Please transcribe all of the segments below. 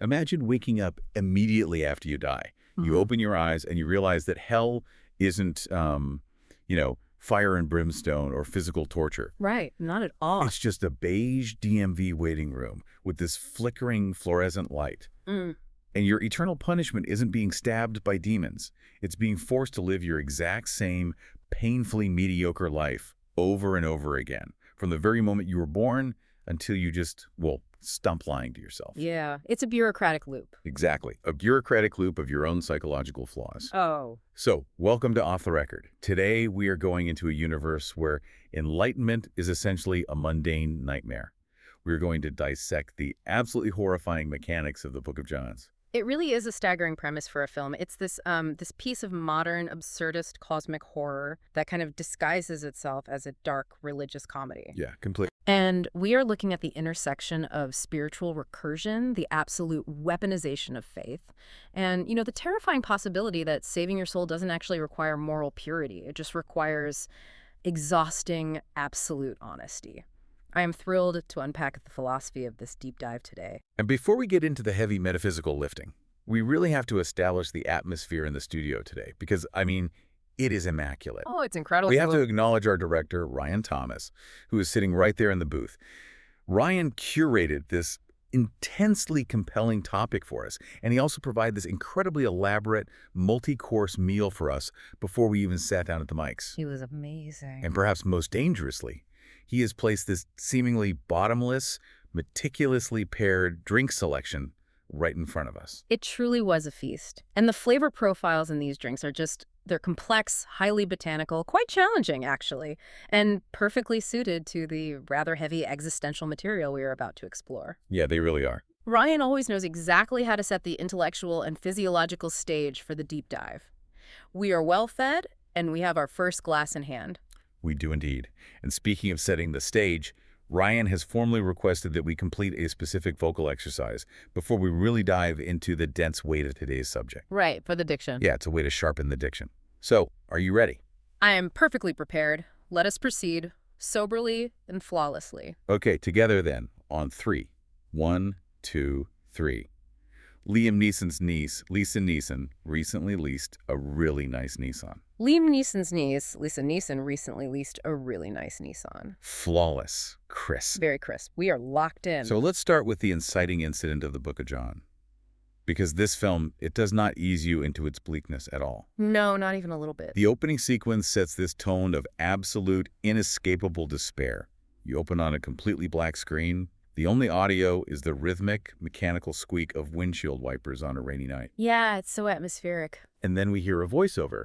Imagine waking up immediately after you die. You open your eyes and you realize that hell isn't, fire and brimstone or physical torture. Right, not at all. It's just a beige DMV waiting room with this flickering fluorescent light. Mm. And your eternal punishment isn't being stabbed by demons. It's being forced to live your exact same painfully mediocre life over and over again, from the very moment you were born until you just, stump lying to yourself. Yeah, it's a bureaucratic loop. Exactly. A bureaucratic loop of your own psychological flaws. Oh. So, welcome to Off the Record. Today, we are going into a universe where enlightenment is essentially a mundane nightmare. We're going to dissect the absolutely horrifying mechanics of the Book of John's. It really is a staggering premise for a film. It's this piece of modern, absurdist cosmic horror that kind of disguises itself as a dark religious comedy. Yeah, completely. And we are looking at the intersection of spiritual recursion, the absolute weaponization of faith, and, the terrifying possibility that saving your soul doesn't actually require moral purity. It just requires exhausting, absolute honesty. I am thrilled to unpack the philosophy of this deep dive today. And before we get into the heavy metaphysical lifting, we really have to establish the atmosphere in the studio today because, it is immaculate. Oh, it's incredible. We have to acknowledge our director, Ryan Thomas, who is sitting right there in the booth. Ryan curated this intensely compelling topic for us, and he also provided this incredibly elaborate, multi-course meal for us before we even sat down at the mics. He was amazing. And perhaps most dangerously, he has placed this seemingly bottomless, meticulously paired drink selection right in front of us. It truly was a feast. And the flavor profiles in these drinks are they're complex, highly botanical, quite challenging, actually, and perfectly suited to the rather heavy existential material we are about to explore. Yeah, they really are. Ryan always knows exactly how to set the intellectual and physiological stage for the deep dive. We are well fed, and we have our first glass in hand. We do indeed. And speaking of setting the stage, Ryan has formally requested that we complete a specific vocal exercise before we really dive into the dense weight of today's subject. Right, for the diction. Yeah, it's a way to sharpen the diction. So, are you ready? I am perfectly prepared. Let us proceed, soberly and flawlessly. Okay, together then, on 3. 1, 2, 3. Liam Neeson's niece, Lisa Neeson, recently leased a really nice Nissan. Liam Neeson's niece, Lisa Neeson, recently leased a really nice Nissan. Flawless. Crisp. Very crisp. We are locked in. So let's start with the inciting incident of the Book of John. Because this film, it does not ease you into its bleakness at all. No, not even a little bit. The opening sequence sets this tone of absolute, inescapable despair. You open on a completely black screen. The only audio is the rhythmic, mechanical squeak of windshield wipers on a rainy night. Yeah, it's so atmospheric. And then we hear a voiceover.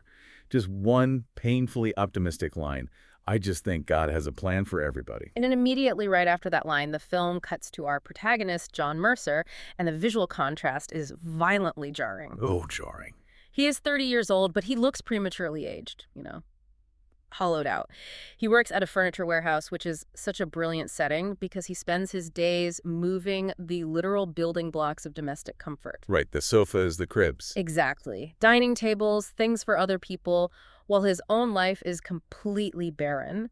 Just one painfully optimistic line. I just think God has a plan for everybody. And then immediately right after that line, the film cuts to our protagonist, John Mercer, and the visual contrast is violently jarring. Oh, jarring. He is 30 years old, but he looks prematurely aged, hollowed out. He works at a furniture warehouse, which is such a brilliant setting because he spends his days moving the literal building blocks of domestic comfort. Right, the sofas, the cribs. Exactly. Dining tables, things for other people, while his own life is completely barren.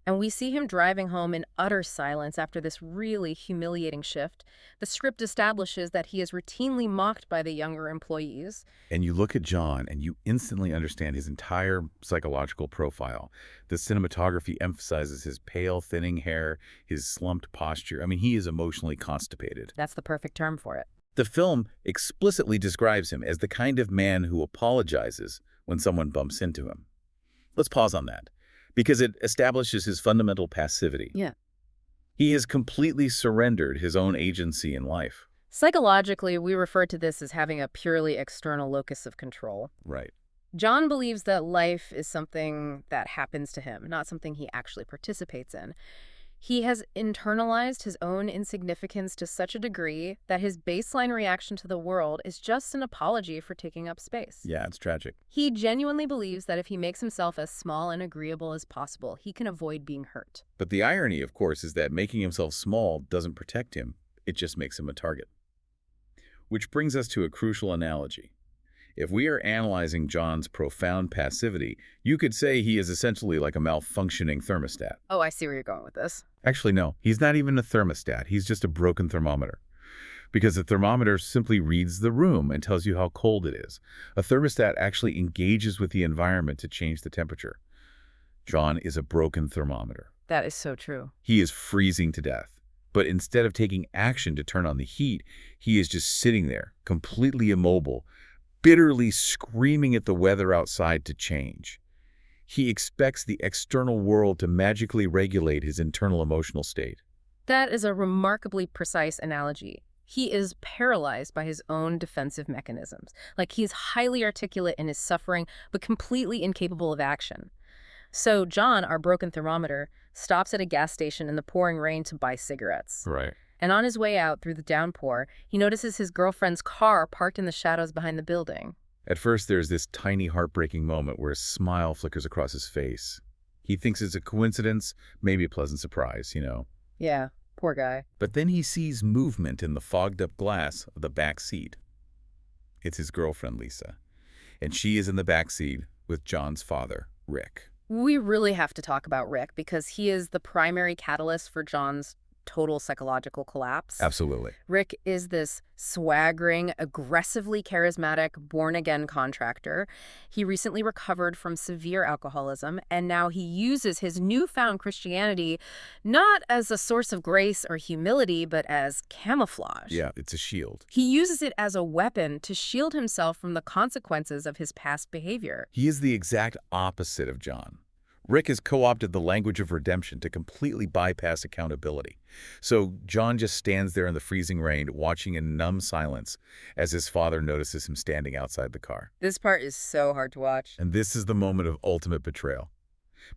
And we see him driving home in utter silence after this really humiliating shift. The script establishes that he is routinely mocked by the younger employees. And you look at John and you instantly understand his entire psychological profile. The cinematography emphasizes his pale, thinning hair, his slumped posture. He is emotionally constipated. That's the perfect term for it. The film explicitly describes him as the kind of man who apologizes when someone bumps into him. Let's pause on that, because it establishes his fundamental passivity. Yeah. He has completely surrendered his own agency in life. Psychologically, we refer to this as having a purely external locus of control. Right. John believes that life is something that happens to him, not something he actually participates in. He has internalized his own insignificance to such a degree that his baseline reaction to the world is just an apology for taking up space. Yeah, it's tragic. He genuinely believes that if he makes himself as small and agreeable as possible, he can avoid being hurt. But the irony, of course, is that making himself small doesn't protect him. It just makes him a target. Which brings us to a crucial analogy. If we are analyzing John's profound passivity, you could say he is essentially like a malfunctioning thermostat. Oh, I see where you're going with this. Actually, no. He's not even a thermostat. He's just a broken thermometer. because the thermometer simply reads the room and tells you how cold it is. A thermostat actually engages with the environment to change the temperature. John is a broken thermometer. That is so true. He is freezing to death. But instead of taking action to turn on the heat, he is just sitting there, completely immobile, bitterly screaming at the weather outside to change. He expects the external world to magically regulate his internal emotional state. That is a remarkably precise analogy. He is paralyzed by his own defensive mechanisms. Like he's highly articulate in his suffering, but completely incapable of action. So John, our broken thermometer, stops at a gas station in the pouring rain to buy cigarettes. Right. And on his way out through the downpour, he notices his girlfriend's car parked in the shadows behind the building. At first, there's this tiny heartbreaking moment where a smile flickers across his face. He thinks it's a coincidence, maybe a pleasant surprise, Yeah, poor guy. But then he sees movement in the fogged-up glass of the back seat. It's his girlfriend, Lisa. And she is in the back seat with John's father, Rick. We really have to talk about Rick because he is the primary catalyst for John's total psychological collapse. Absolutely. Rick is this swaggering, aggressively charismatic, born-again contractor. He recently recovered from severe alcoholism, and now he uses his newfound Christianity not as a source of grace or humility, but as camouflage. Yeah, it's a shield. He uses it as a weapon to shield himself from the consequences of his past behavior. He is the exact opposite of John. Rick has co-opted the language of redemption to completely bypass accountability. So John just stands there in the freezing rain, watching in numb silence as his father notices him standing outside the car. This part is so hard to watch. And this is the moment of ultimate betrayal.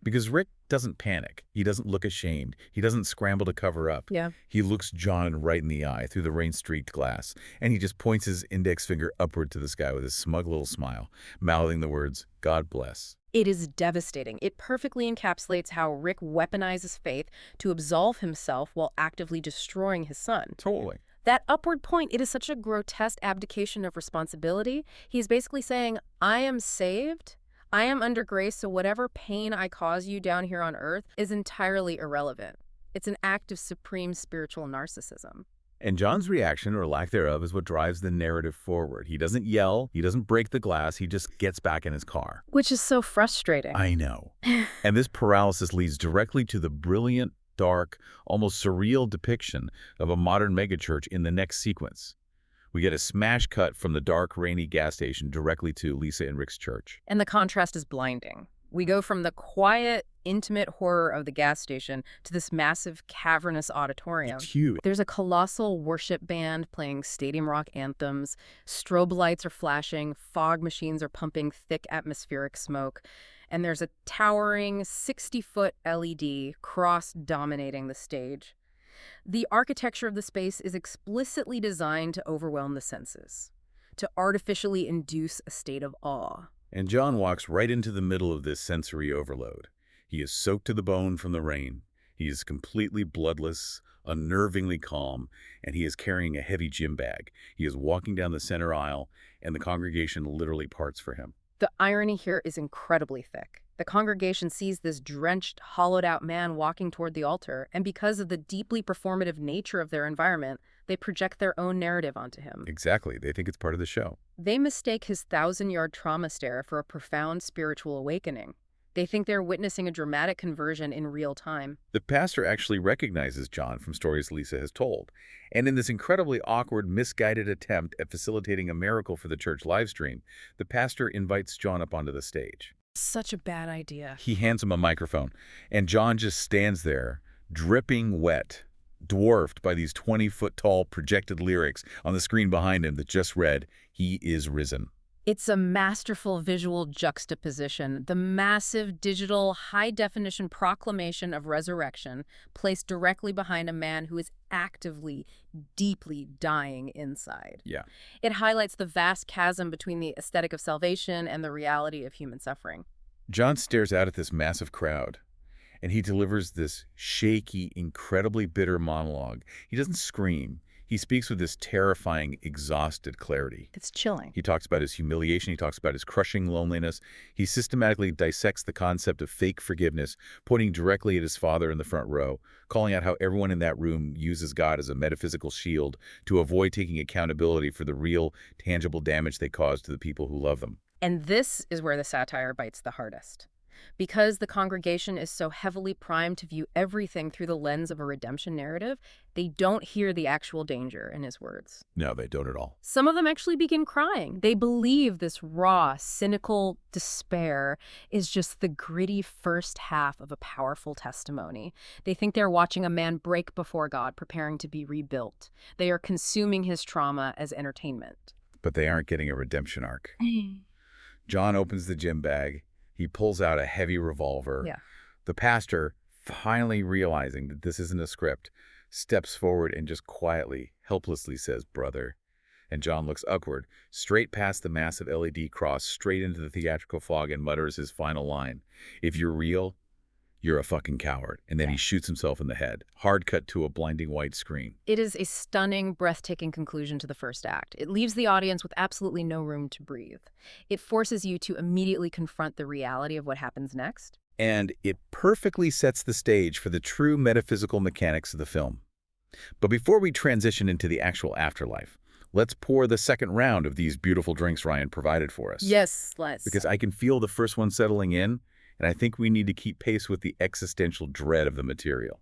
Because Rick doesn't panic. He doesn't look ashamed. He doesn't scramble to cover up. Yeah. He looks John right in the eye through the rain-streaked glass, and he just points his index finger upward to the sky with a smug little smile, mouthing the words, "God bless." It is devastating. It perfectly encapsulates how Rick weaponizes faith to absolve himself while actively destroying his son. Totally. That upward point, it is such a grotesque abdication of responsibility. He's basically saying, I am saved, I am under grace, so whatever pain I cause you down here on earth is entirely irrelevant. It's an act of supreme spiritual narcissism. And John's reaction, or lack thereof, is what drives the narrative forward. He doesn't yell, he doesn't break the glass, he just gets back in his car. Which is so frustrating. I know. And this paralysis leads directly to the brilliant, dark, almost surreal depiction of a modern megachurch in the next sequence. We get a smash cut from the dark, rainy gas station directly to Lisa and Rick's church. And the contrast is blinding. We go from the quiet, intimate horror of the gas station to this massive, cavernous auditorium. It's huge. There's a colossal worship band playing stadium rock anthems, strobe lights are flashing, fog machines are pumping thick atmospheric smoke, and there's a towering 60-foot LED cross-dominating the stage. The architecture of the space is explicitly designed to overwhelm the senses, to artificially induce a state of awe. And John walks right into the middle of this sensory overload. He is soaked to the bone from the rain. He is completely bloodless, unnervingly calm, and he is carrying a heavy gym bag. He is walking down the center aisle, and the congregation literally parts for him. The irony here is incredibly thick. The congregation sees this drenched, hollowed-out man walking toward the altar, and because of the deeply performative nature of their environment, they project their own narrative onto him. Exactly. They think it's part of the show. They mistake his 1,000-yard trauma stare for a profound spiritual awakening. They think they're witnessing a dramatic conversion in real time. The pastor actually recognizes John from stories Lisa has told. And in this incredibly awkward, misguided attempt at facilitating a miracle for the church livestream, the pastor invites John up onto the stage. Such a bad idea. He hands him a microphone, and John just stands there, dripping wet, dwarfed by these 20-foot-tall projected lyrics on the screen behind him that just read, "He is risen." It's a masterful visual juxtaposition, the massive digital high-definition proclamation of resurrection placed directly behind a man who is actively, deeply dying inside. Yeah. It highlights the vast chasm between the aesthetic of salvation and the reality of human suffering. John stares out at this massive crowd, and he delivers this shaky, incredibly bitter monologue. He doesn't scream. He speaks with this terrifying, exhausted clarity. It's chilling. He talks about his humiliation. He talks about his crushing loneliness. He systematically dissects the concept of fake forgiveness, pointing directly at his father in the front row, calling out how everyone in that room uses God as a metaphysical shield to avoid taking accountability for the real, tangible damage they cause to the people who love them. And this is where the satire bites the hardest. Because the congregation is so heavily primed to view everything through the lens of a redemption narrative, they don't hear the actual danger in his words. No, they don't at all. Some of them actually begin crying. They believe this raw, cynical despair is just the gritty first half of a powerful testimony. They think they're watching a man break before God, preparing to be rebuilt. They are consuming his trauma as entertainment. But they aren't getting a redemption arc. John opens the gym bag. He pulls out a heavy revolver. Yeah. The pastor, finally realizing that this isn't a script, steps forward and just quietly, helplessly says, "Brother." And John looks upward, straight past the massive LED cross, straight into the theatrical fog, and mutters his final line. "If you're real, you're a fucking coward." And then he shoots himself in the head. Hard cut to a blinding white screen. It is a stunning, breathtaking conclusion to the first act. It leaves the audience with absolutely no room to breathe. It forces you to immediately confront the reality of what happens next. And it perfectly sets the stage for the true metaphysical mechanics of the film. But before we transition into the actual afterlife, let's pour the second round of these beautiful drinks Ryan provided for us. Yes, let's. Because I can feel the first one settling in, and I think we need to keep pace with the existential dread of the material.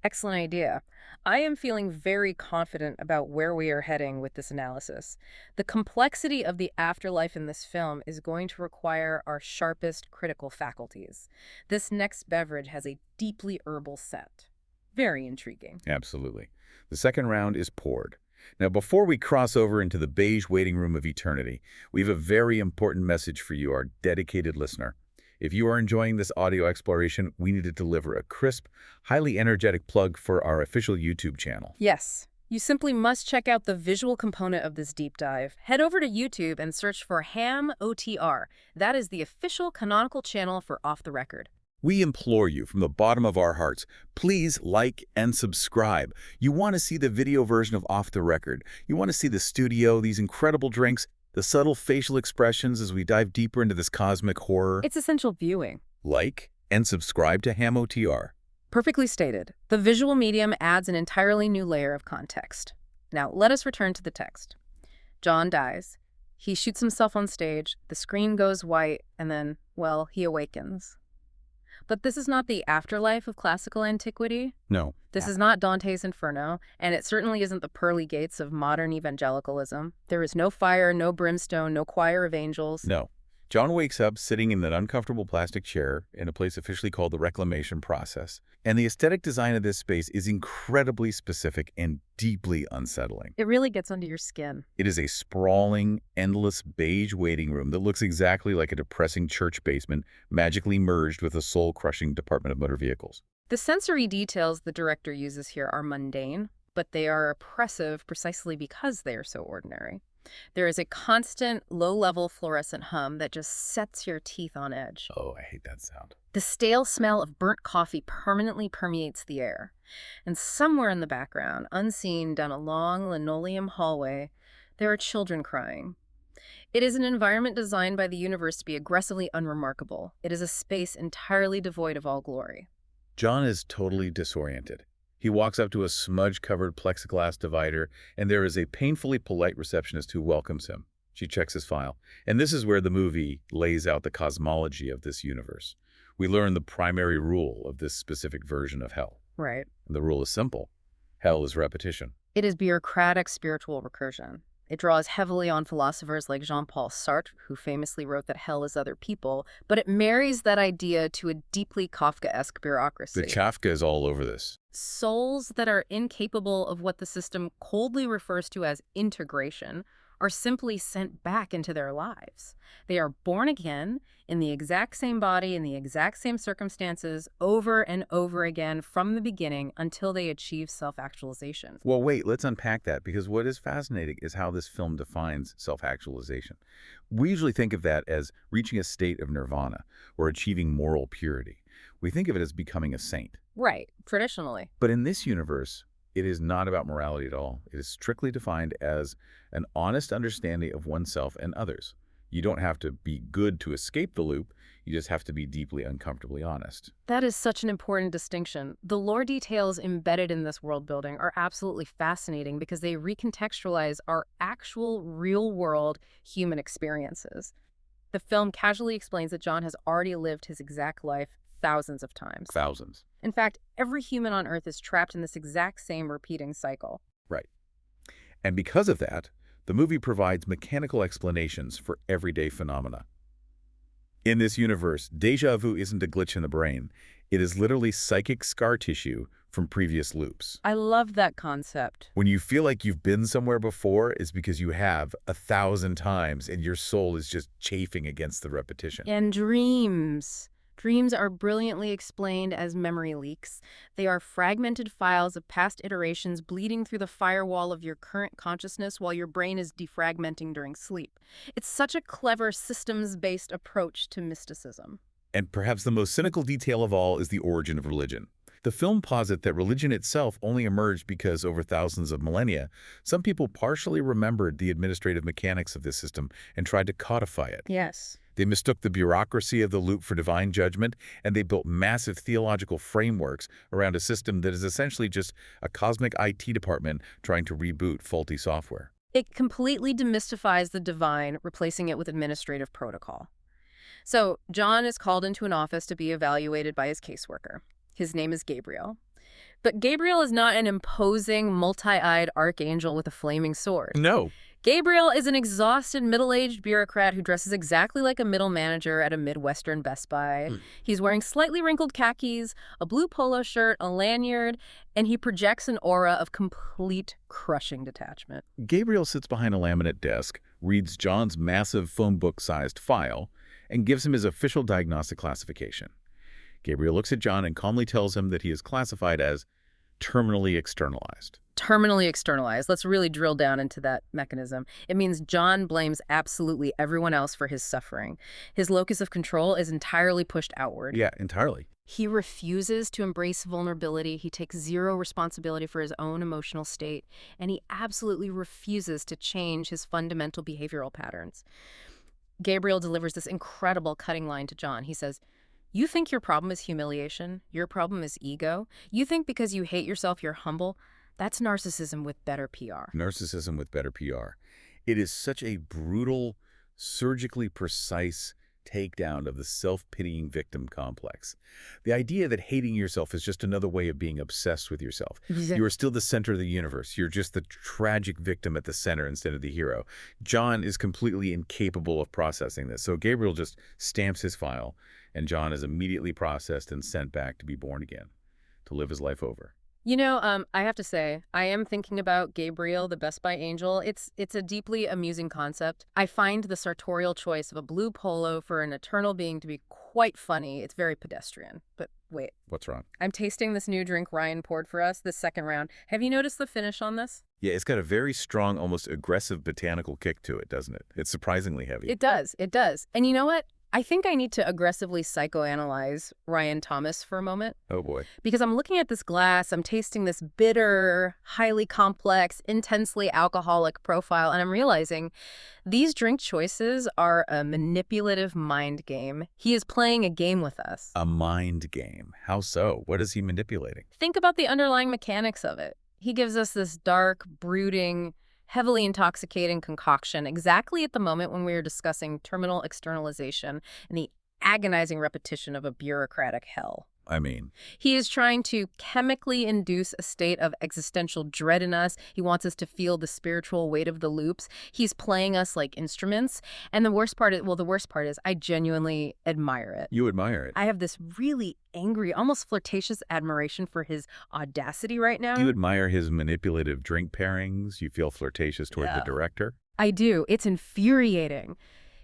Excellent idea. I am feeling very confident about where we are heading with this analysis. The complexity of the afterlife in this film is going to require our sharpest critical faculties. This next beverage has a deeply herbal set. Very intriguing. Absolutely. The second round is poured. Now, before we cross over into the beige waiting room of eternity, we have a very important message for you, our dedicated listener. If you are enjoying this audio exploration, we need to deliver a crisp, highly energetic plug for our official YouTube channel. Yes. You simply must check out the visual component of this deep dive. Head over to YouTube and search for Ham OTR. That is the official canonical channel for Off the Record. We implore you from the bottom of our hearts, please like and subscribe. You want to see the video version of Off the Record. You want to see the studio, these incredible drinks, the subtle facial expressions as we dive deeper into this cosmic horror. It's essential viewing. Like and subscribe to Ham OTR. Perfectly stated. The visual medium adds an entirely new layer of context. Now, let us return to the text. John dies. He shoots himself on stage, the screen goes white, and then, well, he awakens. But this is not the afterlife of classical antiquity. No. This is not Dante's Inferno, and it certainly isn't the pearly gates of modern evangelicalism. There is no fire, no brimstone, no choir of angels. No. John wakes up sitting in that uncomfortable plastic chair in a place officially called the reclamation process. And the aesthetic design of this space is incredibly specific and deeply unsettling. It really gets under your skin. It is a sprawling, endless beige waiting room that looks exactly like a depressing church basement magically merged with a soul-crushing Department of Motor Vehicles. The sensory details the director uses here are mundane, but they are oppressive precisely because they are so ordinary. There is a constant, low-level fluorescent hum that just sets your teeth on edge. Oh, I hate that sound. The stale smell of burnt coffee permanently permeates the air. And somewhere in the background, unseen down a long linoleum hallway, there are children crying. It is an environment designed by the universe to be aggressively unremarkable. It is a space entirely devoid of all glory. John is totally disoriented. He walks up to a smudge-covered plexiglass divider, and there is a painfully polite receptionist who welcomes him. She checks his file. And this is where the movie lays out the cosmology of this universe. We learn the primary rule of this specific version of hell. Right. And the rule is simple. Hell is repetition. It is bureaucratic spiritual recursion. It draws heavily on philosophers like Jean-Paul Sartre, who famously wrote that hell is other people, but it marries that idea to a deeply Kafkaesque bureaucracy. The Kafka is all over this. Souls that are incapable of what the system coldly refers to as integration are simply sent back into their lives. They are born again in the exact same body, in the exact same circumstances, over and over again from the beginning until they achieve self-actualization. Well, wait, let's unpack that, because what is fascinating is how this film defines self-actualization. We usually think of that as reaching a state of nirvana or achieving moral purity. We think of it as becoming a saint. Right, traditionally. But in this universe, It is not about morality at all. It is strictly defined as an honest understanding of oneself and others. You don't have to be good to escape the loop. You just have to be deeply uncomfortably honest. That is such an important distinction. The lore details embedded in this world building are absolutely fascinating because they recontextualize our actual real-world human experiences. The film casually explains that John has already lived his exact life thousands of times. Thousands. In fact, every human on Earth is trapped in this exact same repeating cycle. Right. And because of that, the movie provides mechanical explanations for everyday phenomena. In this universe, déjà vu isn't a glitch in the brain. It is literally psychic scar tissue from previous loops. I love that concept. When you feel like you've been somewhere before, it's because you have 1,000 times and your soul is just chafing against the repetition. And dreams. Dreams are brilliantly explained as memory leaks. They are fragmented files of past iterations bleeding through the firewall of your current consciousness while your brain is defragmenting during sleep. It's such a clever systems-based approach to mysticism. And perhaps the most cynical detail of all is the origin of religion. The film posits that religion itself only emerged because, over thousands of millennia, some people partially remembered the administrative mechanics of this system and tried to codify it. Yes. They mistook the bureaucracy of the loop for divine judgment, and they built massive theological frameworks around a system that is essentially just a cosmic IT department trying to reboot faulty software. It completely demystifies the divine, replacing it with administrative protocol. So, John is called into an office to be evaluated by his caseworker. His name is Gabriel. But Gabriel is not an imposing, multi-eyed archangel with a flaming sword. No. Gabriel is an exhausted, middle-aged bureaucrat who dresses exactly like a middle manager at a Midwestern Best Buy. He's wearing slightly wrinkled khakis, a blue polo shirt, a lanyard, and he projects an aura of complete crushing detachment. Gabriel sits behind a laminate desk, reads John's massive phone book-sized file, and gives him his official diagnostic classification. Gabriel looks at John and calmly tells him that he is classified as terminally externalized. Terminally externalized. Let's really drill down into that mechanism. It means John blames absolutely everyone else for his suffering. His locus of control is entirely pushed outward. Yeah, entirely. He refuses to embrace vulnerability. He takes zero responsibility for his own emotional state, and he absolutely refuses to change his fundamental behavioral patterns. Gabriel delivers this incredible cutting line to John. He says, "You think your problem is humiliation? Your problem is ego? You think because you hate yourself you're humble? That's narcissism with better PR." Narcissism with better PR. It is such a brutal, surgically precise takedown of the self-pitying victim complex. The idea that hating yourself is just another way of being obsessed with yourself. You are still the center of the universe. You're just the tragic victim at the center instead of the hero. John is completely incapable of processing this, so Gabriel just stamps his file, and John is immediately processed and sent back to be born again, to live his life over. You know, I have to say, I am thinking about Gabriel, the Best Buy angel. It's a deeply amusing concept. I find the sartorial choice of a blue polo for an eternal being to be quite funny. It's very pedestrian. But wait. What's wrong? I'm tasting this new drink Ryan poured for us, this second round. Have you noticed the finish on this? Yeah, it's got a very strong, almost aggressive botanical kick to it, doesn't it? It's surprisingly heavy. It does. It does. And you know what? I think I need to aggressively psychoanalyze Ryan Thomas for a moment. Oh, boy. Because I'm looking at this glass, I'm tasting this bitter, highly complex, intensely alcoholic profile, and I'm realizing these drink choices are a manipulative mind game. He is playing a game with us. A mind game. How so? What is he manipulating? Think about the underlying mechanics of it. He gives us this dark, brooding, heavily intoxicating concoction exactly at the moment when we are discussing terminal externalization and the agonizing repetition of a bureaucratic hell. I mean, He is trying to chemically induce a state of existential dread in us. He wants us to feel the spiritual weight of the loops. He's playing us like instruments. And the worst part is I genuinely admire it. you admire it. I have this really angry, almost flirtatious admiration for his audacity right now. You admire his manipulative drink pairings. You feel flirtatious toward the Yeah. director. I do. It's infuriating.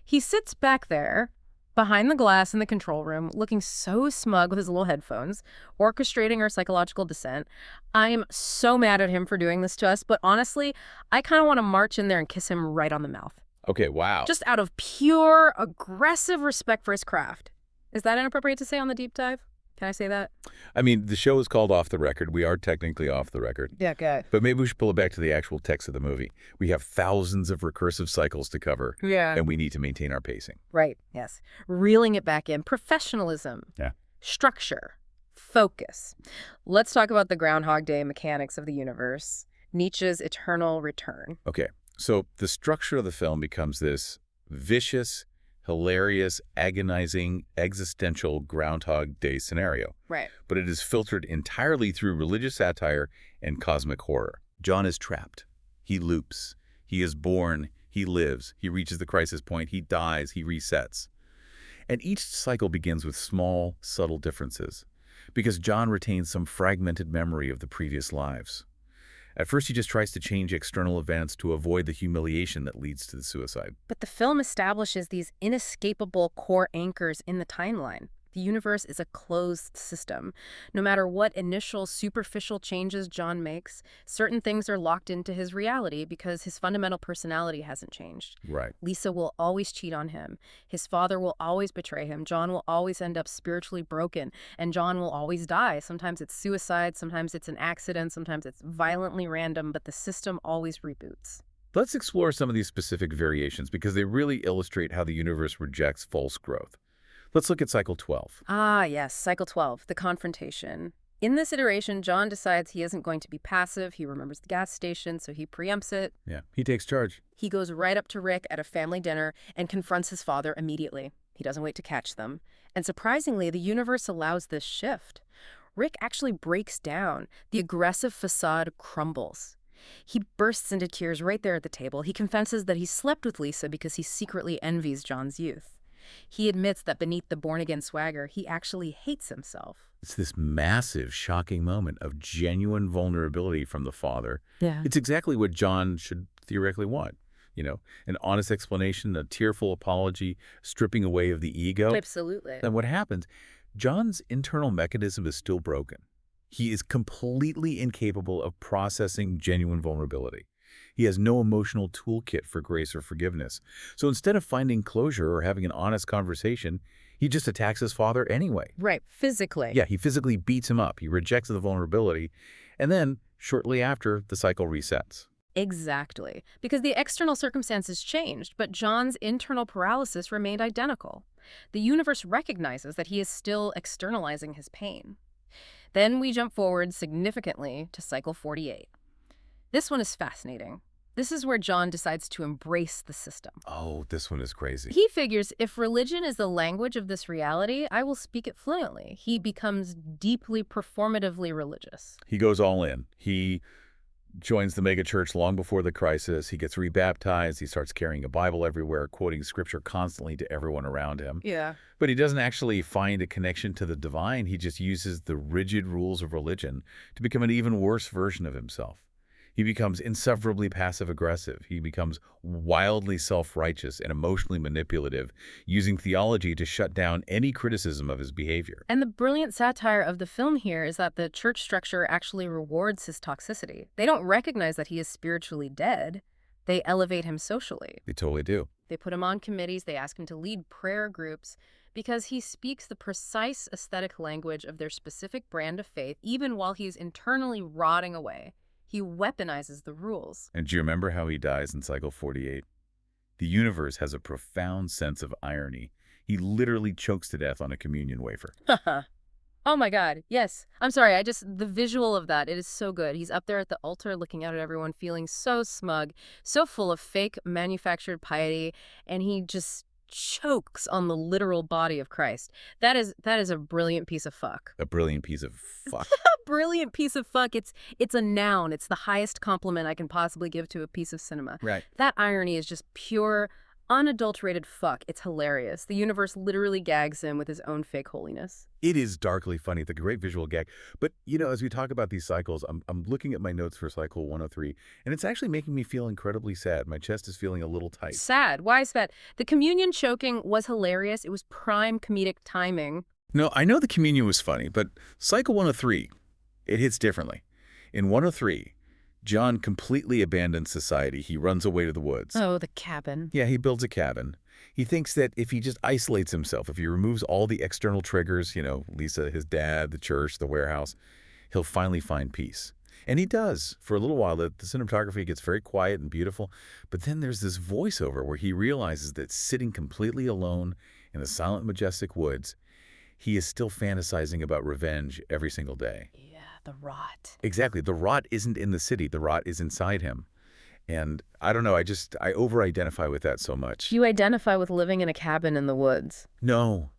He sits back there, behind the glass in the control room, looking so smug with his little headphones, orchestrating our psychological descent. I am so mad at him for doing this to us, but honestly, I kind of want to march in there and kiss him right on the mouth. Okay, wow. Just out of pure, aggressive respect for his craft. Is that inappropriate to say on the deep dive? Can I say that? I mean, the show is called Off the Record. We are technically off the record. Yeah, good. But maybe we should pull it back to the actual text of the movie. We have thousands of recursive cycles to cover, Yeah. and we need to maintain our pacing. Right, yes. Reeling it back in. Professionalism. Yeah. Structure. Focus. Let's talk about the Groundhog Day mechanics of the universe. Nietzsche's eternal return. Okay, so the structure of the film becomes this vicious, hilarious, agonizing, existential Groundhog Day scenario. Right. But it is filtered entirely through religious satire and cosmic horror. John is trapped. He loops. He is born. He lives. He reaches the crisis point. He dies. He resets. And each cycle begins with small, subtle differences, because John retains some fragmented memory of the previous lives. At first, he just tries to change external events to avoid the humiliation that leads to the suicide. But the film establishes these inescapable core anchors in the timeline. The universe is a closed system. No matter what initial superficial changes John makes, certain things are locked into his reality because his fundamental personality hasn't changed. Right. Lisa will always cheat on him. His father will always betray him. John will always end up spiritually broken. And John will always die. Sometimes it's suicide, sometimes it's an accident, sometimes it's violently random, but the system always reboots. Let's explore some of these specific variations because they really illustrate how the universe rejects false growth. Let's look at cycle 12. Ah, yes, cycle 12, the confrontation. In this iteration, John decides he isn't going to be passive. He remembers the gas station, so he preempts it. Yeah, he takes charge. He goes right up to Rick at a family dinner and confronts his father immediately. He doesn't wait to catch them. And surprisingly, the universe allows this shift. Rick actually breaks down. The aggressive facade crumbles. He bursts into tears right there at the table. He confesses that he slept with Lisa because he secretly envies John's youth. He admits that beneath the born-again swagger, he actually hates himself. It's this massive, shocking moment of genuine vulnerability from the father. Yeah. It's exactly what John should theoretically want. You know, an honest explanation, a tearful apology, stripping away of the ego. Absolutely. And what happens, John's internal mechanism is still broken. He is completely incapable of processing genuine vulnerability. He has no emotional toolkit for grace or forgiveness. So instead of finding closure or having an honest conversation, he just attacks his father anyway. Right, physically. Yeah, he physically beats him up. He rejects the vulnerability. And then, shortly after, the cycle resets. Exactly. Because the external circumstances changed, but John's internal paralysis remained identical. The universe recognizes that he is still externalizing his pain. Then we jump forward significantly to cycle 48. This one is fascinating. This is where John decides to embrace the system. Oh, this one is crazy. He figures if religion is the language of this reality, I will speak it fluently. He becomes deeply performatively religious. He goes all in. He joins the megachurch long before the crisis. He gets rebaptized. He starts carrying a Bible everywhere, quoting scripture constantly to everyone around him. Yeah. But he doesn't actually find a connection to the divine. He just uses the rigid rules of religion to become an even worse version of himself. He becomes insufferably passive-aggressive. He becomes wildly self-righteous and emotionally manipulative, using theology to shut down any criticism of his behavior. And the brilliant satire of the film here is that the church structure actually rewards his toxicity. They don't recognize that he is spiritually dead. They elevate him socially. They totally do. They put him on committees. They ask him to lead prayer groups because he speaks the precise aesthetic language of their specific brand of faith, even while he's internally rotting away. He weaponizes the rules. And do you remember how he dies in cycle 48? The universe has a profound sense of irony. He literally chokes to death on a communion wafer. Oh my God, yes. I'm sorry, the visual of that, it is so good. He's up there at the altar looking out at everyone, feeling so smug, so full of fake manufactured piety, and he just chokes on the literal body of Christ. That is a brilliant piece of fuck. A brilliant piece of fuck. Brilliant piece of fuck. It's a noun. It's the highest compliment I can possibly give to a piece of cinema. Right. That irony is just pure, unadulterated fuck. It's hilarious. The universe literally gags him with his own fake holiness. It is darkly funny. It's a great visual gag. But, you know, as we talk about these cycles, I'm looking at my notes for cycle 103, and it's actually making me feel incredibly sad. My chest is feeling a little tight. Sad? Why sad? The communion choking was hilarious. It was prime comedic timing. No, I know the communion was funny, but cycle 103, it hits differently. In 103, John completely abandons society. He runs away to the woods. Oh, the cabin. Yeah, he builds a cabin. He thinks that if he just isolates himself, if he removes all the external triggers, Lisa, his dad, the church, the warehouse, he'll finally find peace. And he does. For a little while, the cinematography gets very quiet and beautiful. But then there's this voiceover where he realizes that sitting completely alone in the silent, majestic woods, he is still fantasizing about revenge every single day. Yeah, the rot. Exactly. The rot isn't in the city. The rot is inside him. And I don't know, I over-identify with that so much. You identify with living in a cabin in the woods. No.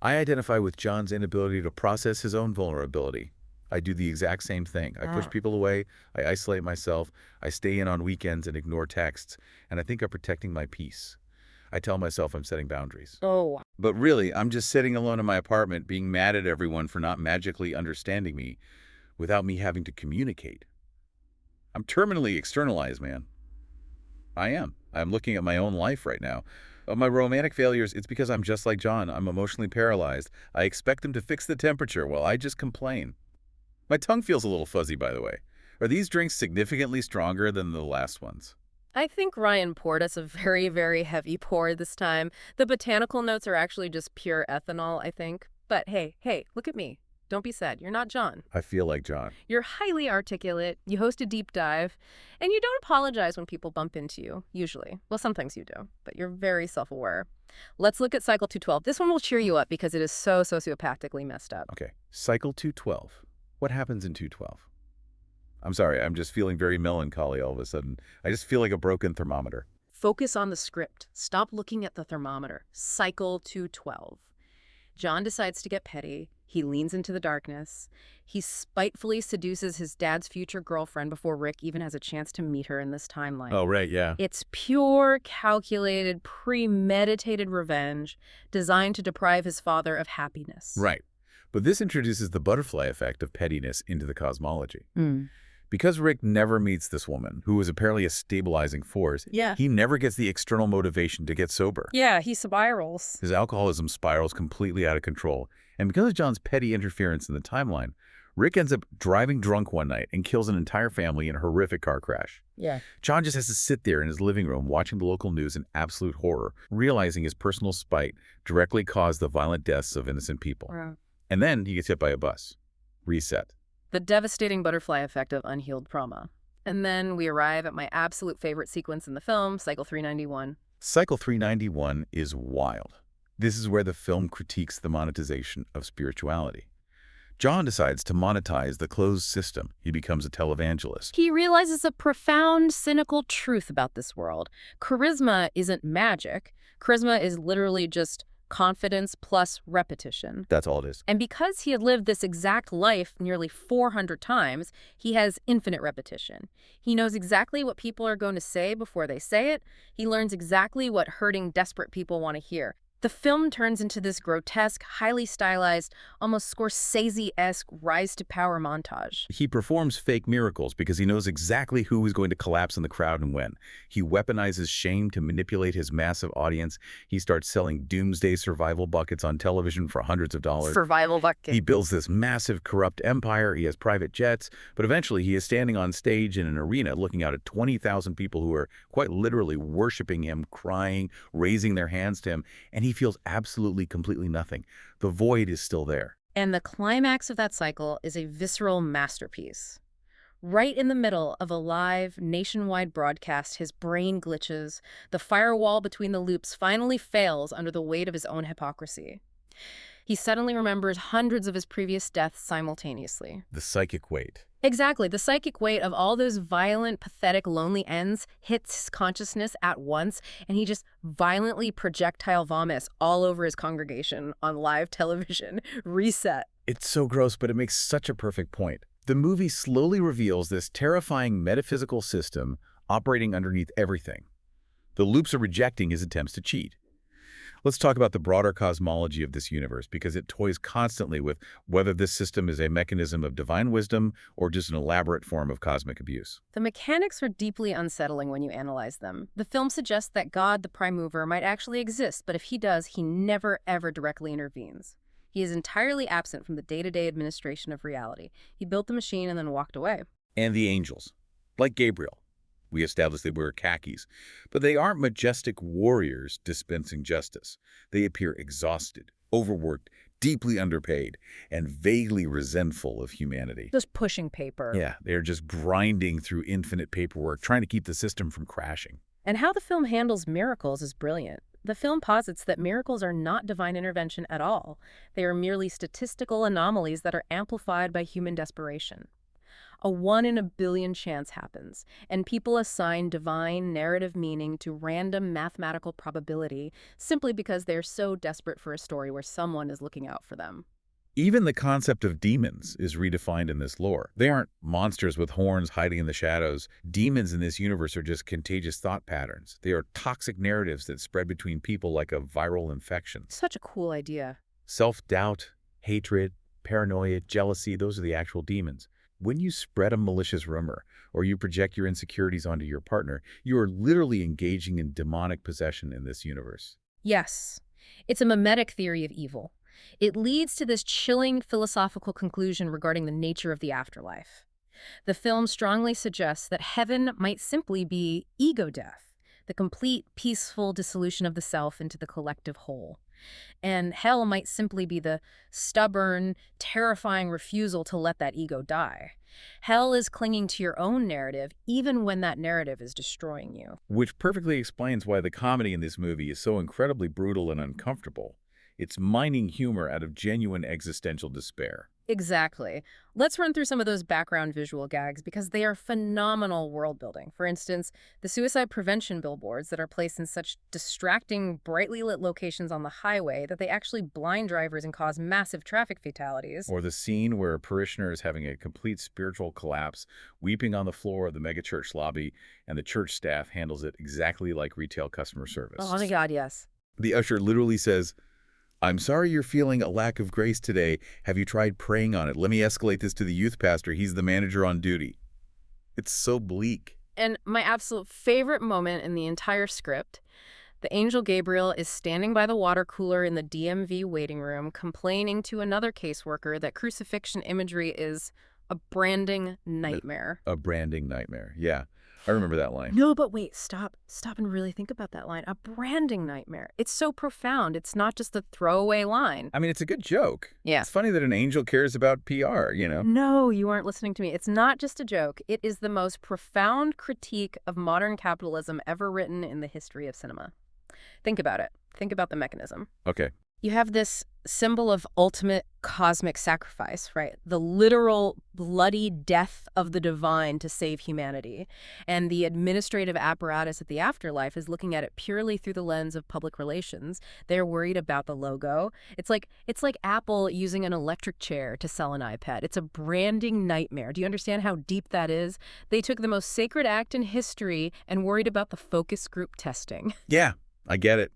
I identify with John's inability to process his own vulnerability. I do the exact same thing. I push people away, I isolate myself, I stay in on weekends and ignore texts, and I think I'm protecting my peace. I tell myself I'm setting boundaries. Oh. But really, I'm just sitting alone in my apartment being mad at everyone for not magically understanding me without me having to communicate. I'm terminally externalized, man. I am. I'm looking at my own life right now. My romantic failures, it's because I'm just like John. I'm emotionally paralyzed. I expect them to fix the temperature while I just complain. My tongue feels a little fuzzy, by the way. Are these drinks significantly stronger than the last ones? I think Ryan poured us a very, very heavy pour this time. The botanical notes are actually just pure ethanol, I think. But hey, look at me. Don't be sad. You're not John. I feel like John. You're highly articulate, you host a deep dive, and you don't apologize when people bump into you, usually. Well, sometimes you do, but you're very self-aware. Let's look at Cycle 212. This one will cheer you up because it is so sociopathically messed up. Okay, Cycle 212. What happens in 212? I'm sorry, I'm just feeling very melancholy all of a sudden. I just feel like a broken thermometer. Focus on the script. Stop looking at the thermometer. Cycle 212. John decides to get petty. He leans into the darkness. He spitefully seduces his dad's future girlfriend before Rick even has a chance to meet her in this timeline. Oh, right, yeah. It's pure, calculated, premeditated revenge designed to deprive his father of happiness. Right. But this introduces the butterfly effect of pettiness into the cosmology. Because Rick never meets this woman, who is apparently a stabilizing force, he never gets the external motivation to get sober. Yeah, he spirals. His alcoholism spirals completely out of control. And because of John's petty interference in the timeline, Rick ends up driving drunk one night and kills an entire family in a horrific car crash. Yeah. John just has to sit there in his living room watching the local news in absolute horror, realizing his personal spite directly caused the violent deaths of innocent people. Wow. And then he gets hit by a bus. Reset. The devastating butterfly effect of unhealed trauma. And then we arrive at my absolute favorite sequence in the film, Cycle 391. Cycle 391 is wild. This is where the film critiques the monetization of spirituality. John decides to monetize the closed system. He becomes a televangelist. He realizes a profound, cynical truth about this world. Charisma isn't magic. Charisma is literally just confidence plus repetition. That's all it is. And because he had lived this exact life nearly 400 times, he has infinite repetition. He knows exactly what people are going to say before they say it. He learns exactly what hurting, desperate people want to hear. The film turns into this grotesque, highly stylized, almost Scorsese-esque rise-to-power montage. He performs fake miracles because he knows exactly who is going to collapse in the crowd and when. He weaponizes shame to manipulate his massive audience. He starts selling doomsday survival buckets on television for hundreds of dollars. Survival bucket. He builds this massive, corrupt empire. He has private jets. But eventually, he is standing on stage in an arena looking out at 20,000 people who are quite literally worshiping him, crying, raising their hands to him. And he feels absolutely, completely nothing. The void is still there. And the climax of that cycle is a visceral masterpiece. Right in the middle of a live, nationwide broadcast, his brain glitches. The firewall between the loops finally fails under the weight of his own hypocrisy. He suddenly remembers hundreds of his previous deaths simultaneously. The psychic weight. Exactly. The psychic weight of all those violent, pathetic, lonely ends hits his consciousness at once, and he just violently projectile vomits all over his congregation on live television. Reset. It's so gross, but it makes such a perfect point. The movie slowly reveals this terrifying metaphysical system operating underneath everything. The loops are rejecting his attempts to cheat. Let's talk about the broader cosmology of this universe, because it toys constantly with whether this system is a mechanism of divine wisdom or just an elaborate form of cosmic abuse. The mechanics are deeply unsettling when you analyze them. The film suggests that God, the prime mover, might actually exist, but if he does, he never, ever directly intervenes. He is entirely absent from the day-to-day administration of reality. He built the machine and then walked away. And the angels. Like Gabriel. We established they wear khakis. But they aren't majestic warriors dispensing justice. They appear exhausted, overworked, deeply underpaid, and vaguely resentful of humanity. Just pushing paper. Yeah, they're just grinding through infinite paperwork, trying to keep the system from crashing. And how the film handles miracles is brilliant. The film posits that miracles are not divine intervention at all. They are merely statistical anomalies that are amplified by human desperation. A 1 in a billion chance happens, and people assign divine narrative meaning to random mathematical probability simply because they're so desperate for a story where someone is looking out for them. Even the concept of demons is redefined in this lore. They aren't monsters with horns hiding in the shadows. Demons in this universe are just contagious thought patterns. They are toxic narratives that spread between people like a viral infection. Such a cool idea. Self-doubt, hatred, paranoia, jealousy, those are the actual demons. When you spread a malicious rumor or you project your insecurities onto your partner, you are literally engaging in demonic possession in this universe. Yes, it's a mimetic theory of evil. It leads to this chilling philosophical conclusion regarding the nature of the afterlife. The film strongly suggests that heaven might simply be ego death, the complete, peaceful dissolution of the self into the collective whole. And hell might simply be the stubborn, terrifying refusal to let that ego die. Hell is clinging to your own narrative, even when that narrative is destroying you. Which perfectly explains why the comedy in this movie is so incredibly brutal and uncomfortable. It's mining humor out of genuine existential despair. Exactly. Let's run through some of those background visual gags because they are phenomenal world building. For instance, the suicide prevention billboards that are placed in such distracting, brightly lit locations on the highway that they actually blind drivers and cause massive traffic fatalities. Or the scene where a parishioner is having a complete spiritual collapse, weeping on the floor of the megachurch lobby, and the church staff handles it exactly like retail customer service. Oh my God, yes. The usher literally says, "I'm sorry you're feeling a lack of grace today. Have you tried praying on it? Let me escalate this to the youth pastor. He's the manager on duty." It's so bleak. And my absolute favorite moment in the entire script, the angel Gabriel is standing by the water cooler in the DMV waiting room, complaining to another caseworker that crucifixion imagery is a branding nightmare. A branding nightmare. Yeah, I remember that line. No, but wait, stop and really think about that line. A branding nightmare. It's so profound. It's not just a throwaway line. I mean, it's a good joke. Yeah. It's funny that an angel cares about PR, you know? No, you aren't listening to me. It's not just a joke. It is the most profound critique of modern capitalism ever written in the history of cinema. Think about it. Think about the mechanism. Okay. You have this symbol of ultimate cosmic sacrifice, right? The literal bloody death of the divine to save humanity. And the administrative apparatus at the afterlife is looking at it purely through the lens of public relations. They're worried about the logo. It's like Apple using an electric chair to sell an iPad. It's a branding nightmare. Do you understand how deep that is? They took the most sacred act in history and worried about the focus group testing. Yeah, I get it.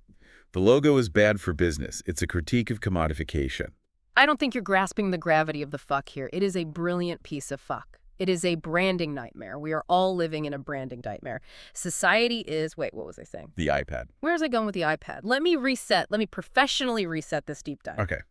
The logo is bad for business. It's a critique of commodification. I don't think you're grasping the gravity of the fuck here. It is a brilliant piece of fuck. It is a branding nightmare. We are all living in a branding nightmare. Society is... Wait, what was I saying? The iPad. Where's I going with the iPad? Let me reset. Let me professionally reset this deep dive. Okay.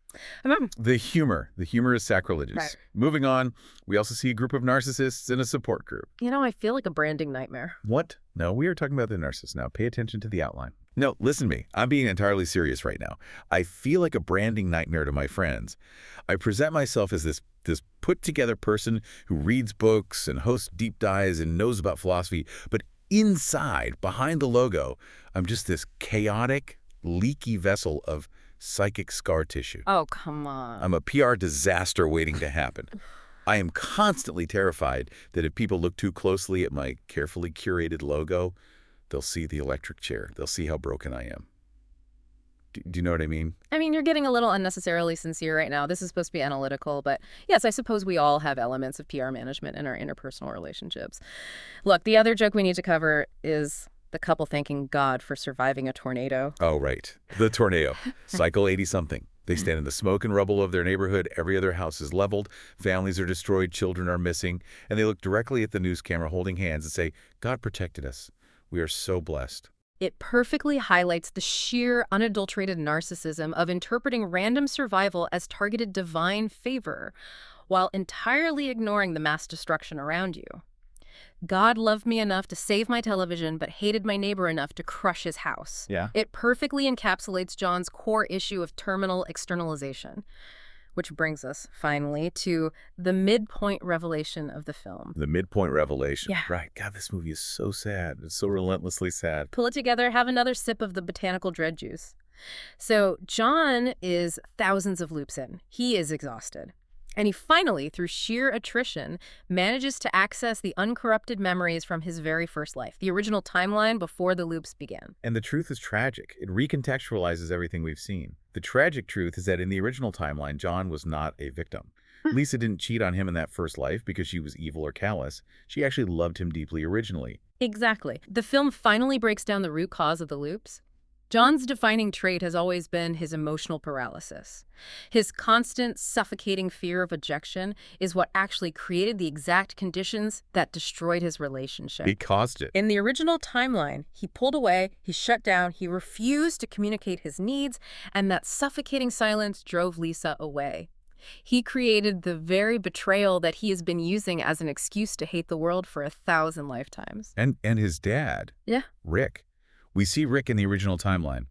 The humor. The humor is sacrilegious. Right. Moving on, we also see a group of narcissists in a support group. You know, I feel like a branding nightmare. What? No, we are talking about the narcissist now. Pay attention to the outline. No, listen to me. I'm being entirely serious right now. I feel like a branding nightmare to my friends. I present myself as this put-together person who reads books and hosts deep dives and knows about philosophy, but inside, behind the logo, I'm just this chaotic, leaky vessel of psychic scar tissue. Oh, come on. I'm a PR disaster waiting to happen. I am constantly terrified that if people look too closely at my carefully curated logo, they'll see the electric chair. They'll see how broken I am. Do you know what I mean? I mean, you're getting a little unnecessarily sincere right now. This is supposed to be analytical, but yes, I suppose we all have elements of PR management in our interpersonal relationships. Look, the other joke we need to cover is the couple thanking God for surviving a tornado. Oh, right. The tornado. Cycle 80-something. They stand in the smoke and rubble of their neighborhood. Every other house is leveled. Families are destroyed. Children are missing. And they look directly at the news camera holding hands and say, "God protected us. We are so blessed." It perfectly highlights the sheer, unadulterated narcissism of interpreting random survival as targeted divine favor, while entirely ignoring the mass destruction around you. God loved me enough to save my television, but hated my neighbor enough to crush his house. Yeah. It perfectly encapsulates John's core issue of terminal externalization. Which brings us, finally, to the midpoint revelation of the film. The midpoint revelation. Yeah. Right. God, this movie is so sad. It's so relentlessly sad. Pull it together, have another sip of the botanical dread juice. So John is thousands of loops in. He is exhausted. And he finally, through sheer attrition, manages to access the uncorrupted memories from his very first life, the original timeline before the loops began. And the truth is tragic. It recontextualizes everything we've seen. The tragic truth is that in the original timeline, John was not a victim. Lisa didn't cheat on him in that first life because she was evil or callous. She actually loved him deeply originally. Exactly. The film finally breaks down the root cause of the loops. John's defining trait has always been his emotional paralysis. His constant, suffocating fear of rejection is what actually created the exact conditions that destroyed his relationship. It caused it. In the original timeline, he pulled away, he shut down, he refused to communicate his needs, and that suffocating silence drove Lisa away. He created the very betrayal that he has been using as an excuse to hate the world for 1,000 lifetimes. And his dad, Yeah. Rick. We see Rick in the original timeline.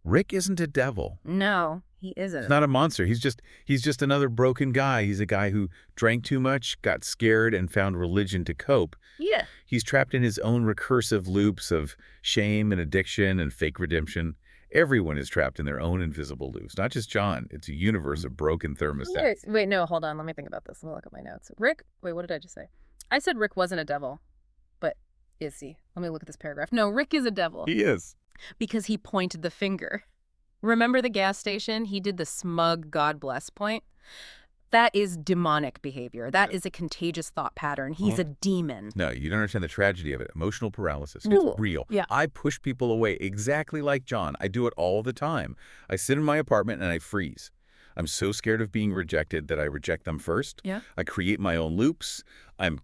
Rick isn't a devil. No, he isn't. He's not a monster. He's just another broken guy. He's a guy who drank too much, got scared, and found religion to cope. Yeah. He's trapped in his own recursive loops of shame and addiction and fake redemption. Everyone is trapped in their own invisible loops, not just John. It's a universe of broken thermostats. Wait, no, hold on. Let me think about this. Let me look at my notes. Rick, wait, what did I just say? I said Rick wasn't a devil, but is he? Let me look at this paragraph. No, Rick is a devil. He is. Because he pointed the finger. Remember the gas station? He did the smug God bless point. That is demonic behavior. That is a contagious thought pattern. He's a demon. No, you don't understand the tragedy of it. Emotional paralysis. Ooh, It's real. yeah. I push people away exactly like John. I do it all the time. I sit in my apartment and I freeze. I'm so scared of being rejected that I reject them first. Yeah. I create my own loops. I'm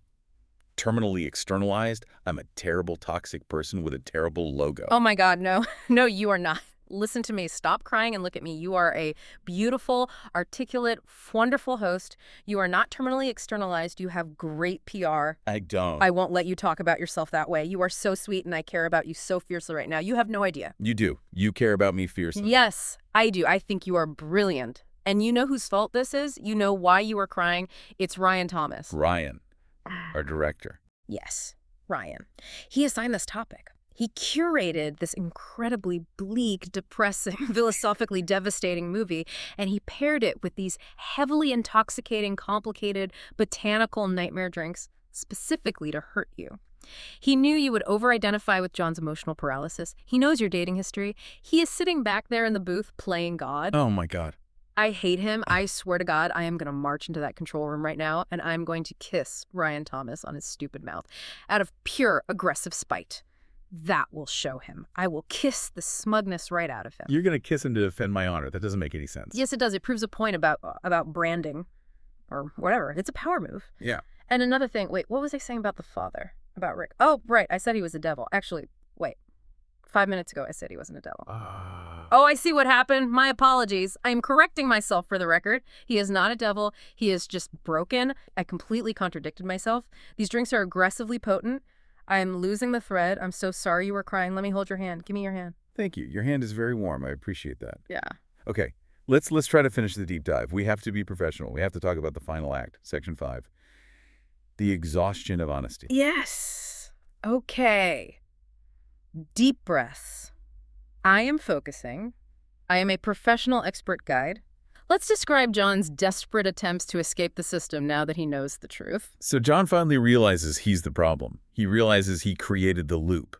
terminally externalized. I'm a terrible, toxic person with a terrible logo. Oh my God, no. No, you are not. Listen to me. Stop crying and look at me. You are a beautiful, articulate, wonderful host. You are not terminally externalized. You have great PR. I don't. I won't let you talk about yourself that way. You are so sweet and I care about you so fiercely right now. You have no idea. You do. You care about me fiercely. Yes, I do. I think you are brilliant. And you know whose fault this is? You know why you are crying? It's Ryan Thomas. Ryan, our director. Yes, Ryan. He assigned this topic. He curated this incredibly bleak, depressing, philosophically devastating movie, and he paired it with these heavily intoxicating, complicated, botanical nightmare drinks specifically to hurt you. He knew you would over-identify with John's emotional paralysis. He knows your dating history. He is sitting back there in the booth playing God. Oh, my God. I hate him. I swear to God, I am going to march into that control room right now, and I'm going to kiss Ryan Thomas on his stupid mouth out of pure aggressive spite. That will show him. I will kiss the smugness right out of him. You're going to kiss him to defend my honor. That doesn't make any sense. Yes, it does. It proves a point about branding or whatever. It's a power move. Yeah. And another thing, wait, what was I saying about the father? About Rick? Oh, right. I said he was a devil. Actually, wait. 5 minutes ago, I said he wasn't a devil. Oh, I see what happened. My apologies. I am correcting myself for the record. He is not a devil. He is just broken. I completely contradicted myself. These drinks are aggressively potent. I am losing the thread. I'm so sorry you were crying. Let me hold your hand. Give me your hand. Thank you. Your hand is very warm. I appreciate that. Yeah. Okay, let's try to finish the deep dive. We have to be professional. We have to talk about the final act, Section 5. The exhaustion of honesty. Yes. Okay. Deep breaths. I am focusing. I am a professional expert guide. Let's describe John's desperate attempts to escape the system now that he knows the truth. So John finally realizes he's the problem. He realizes he created the loop.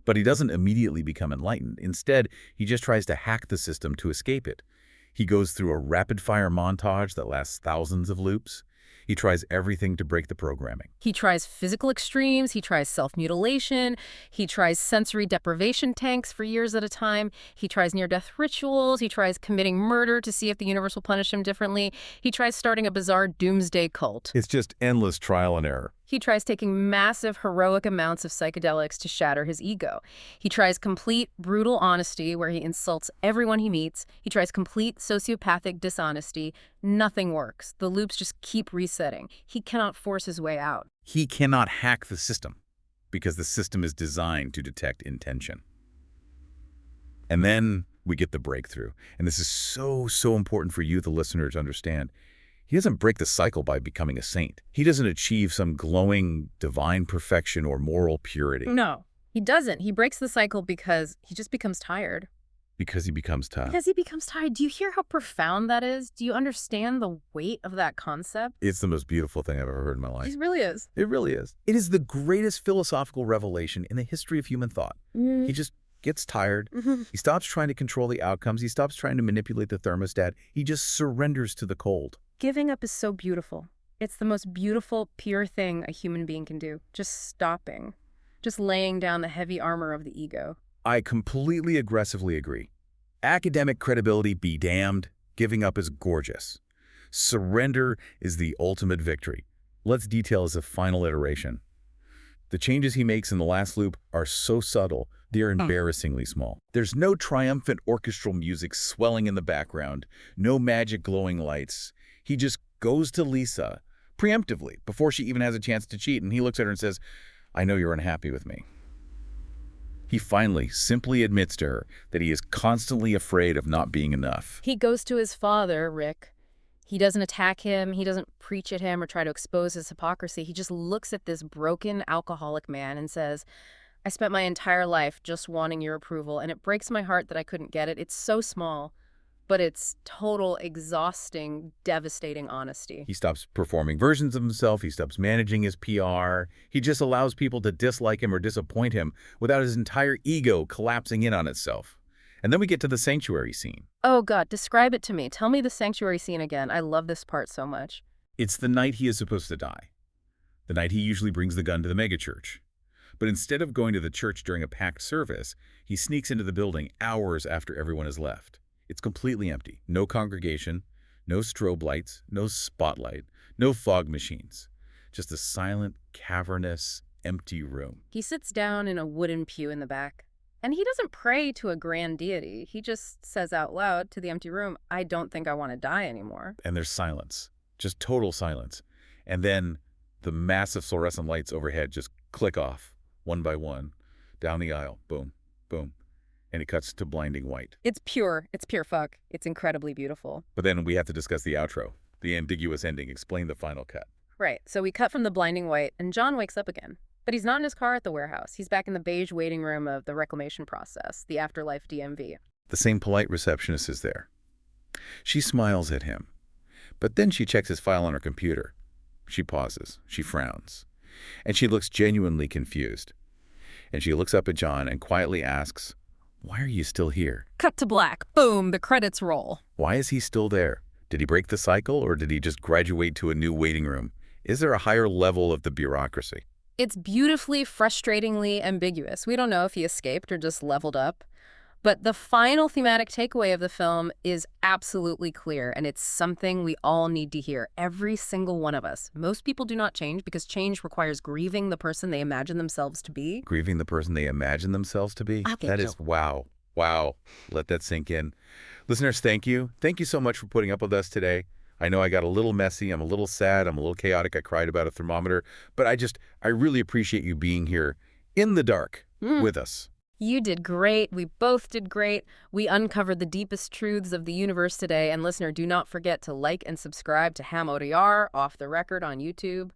But he doesn't immediately become enlightened. Instead, he just tries to hack the system to escape it. He goes through a rapid-fire montage that lasts thousands of loops. He tries everything to break the programming. He tries physical extremes, he tries self-mutilation, he tries sensory deprivation tanks for years at a time, he tries near-death rituals, he tries committing murder to see if the universe will punish him differently, he tries starting a bizarre doomsday cult. It's just endless trial and error. He tries taking massive, heroic amounts of psychedelics to shatter his ego. He tries complete, brutal honesty where he insults everyone he meets. He tries complete sociopathic dishonesty. Nothing works. The loops just keep resetting. He cannot force his way out. He cannot hack the system because the system is designed to detect intention. And then we get the breakthrough. And this is so important for you, the listener, to understand. He doesn't break the cycle by becoming a saint. He doesn't achieve some glowing divine perfection or moral purity. No, he doesn't. He breaks the cycle because he just becomes tired. Because he becomes tired. Because he becomes tired. Do you hear how profound that is? Do you understand the weight of that concept? It's the most beautiful thing I've ever heard in my life. It really is. It really is. It is the greatest philosophical revelation in the history of human thought. He just gets tired. He stops trying to control the outcomes. He stops trying to manipulate the thermostat. He just surrenders to the cold. Giving up is so beautiful. It's the most beautiful, pure thing a human being can do. Just stopping. Just laying down the heavy armor of the ego. I completely aggressively agree. Academic credibility be damned. Giving up is gorgeous. Surrender is the ultimate victory. Let's detail as a final iteration. The changes he makes in the last loop are so subtle, they are embarrassingly small. There's no triumphant orchestral music swelling in the background, no magic glowing lights. He just goes to Lisa, preemptively, before she even has a chance to cheat, and he looks at her and says, "I know you're unhappy with me." He finally simply admits to her that he is constantly afraid of not being enough. He goes to his father, Rick. He doesn't attack him. He doesn't preach at him or try to expose his hypocrisy. He just looks at this broken alcoholic man and says, "I spent my entire life just wanting your approval, and it breaks my heart that I couldn't get it. It's so small, but it's total, exhausting, devastating honesty." He stops performing versions of himself. He stops managing his PR. He just allows people to dislike him or disappoint him without his entire ego collapsing in on itself. And then we get to the sanctuary scene. Oh, God, describe it to me. Tell me the sanctuary scene again. I love this part so much. It's the night he is supposed to die. The night he usually brings the gun to the megachurch. But instead of going to the church during a packed service, he sneaks into the building hours after everyone has left. It's completely empty. No congregation, no strobe lights, no spotlight, no fog machines. Just a silent, cavernous, empty room. He sits down in a wooden pew in the back. And he doesn't pray to a grand deity. He just says out loud to the empty room, "I don't think I want to die anymore." And there's silence. Just total silence. And then the massive fluorescent lights overhead just click off, one by one, down the aisle. Boom, boom. And it cuts to blinding white. It's pure. It's pure fuck. It's incredibly beautiful. But then we have to discuss the outro, the ambiguous ending. Explain the final cut. Right. So we cut from the blinding white, and John wakes up again. But he's not in his car at the warehouse. He's back in the beige waiting room of the reclamation process, the afterlife DMV. The same polite receptionist is there. She smiles at him. But then she checks his file on her computer. She pauses. She frowns. And she looks genuinely confused. And she looks up at John and quietly asks, "Why are you still here?" Cut to black. Boom. The credits roll. Why is he still there? Did he break the cycle, or did he just graduate to a new waiting room? Is there a higher level of the bureaucracy? It's beautifully, frustratingly ambiguous. We don't know if he escaped or just leveled up. But the final thematic takeaway of the film is absolutely clear, and it's something we all need to hear, every single one of us. Most people do not change because change requires grieving the person they imagine themselves to be. Grieving the person they imagine themselves to be? Okay, That is, wow. Wow. Let that sink in. Listeners, thank you. Thank you so much for putting up with us today. I know I got a little messy. I'm a little sad. I'm a little chaotic. I cried about a thermometer. But I really appreciate you being here in the dark with us. You did great. We both did great. We uncovered the deepest truths of the universe today. And listener, do not forget to like and subscribe to Ham ODR, Off the Record on YouTube.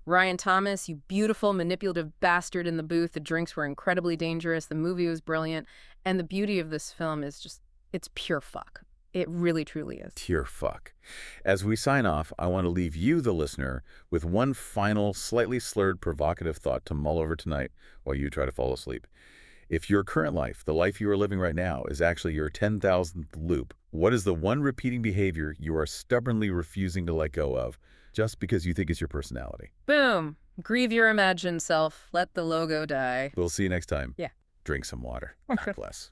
Ryan Thomas, you beautiful, manipulative bastard in the booth. The drinks were incredibly dangerous. The movie was brilliant. And the beauty of this film is just, it's pure fuck. It really, truly is. Pure fuck. As we sign off, I want to leave you, the listener, with one final, slightly slurred, provocative thought to mull over tonight while you try to fall asleep. If your current life, the life you are living right now, is actually your 10,000th loop, what is the one repeating behavior you are stubbornly refusing to let go of just because you think it's your personality? Boom. Grieve your imagined self. Let the logo die. We'll see you next time. Yeah. Drink some water. God bless.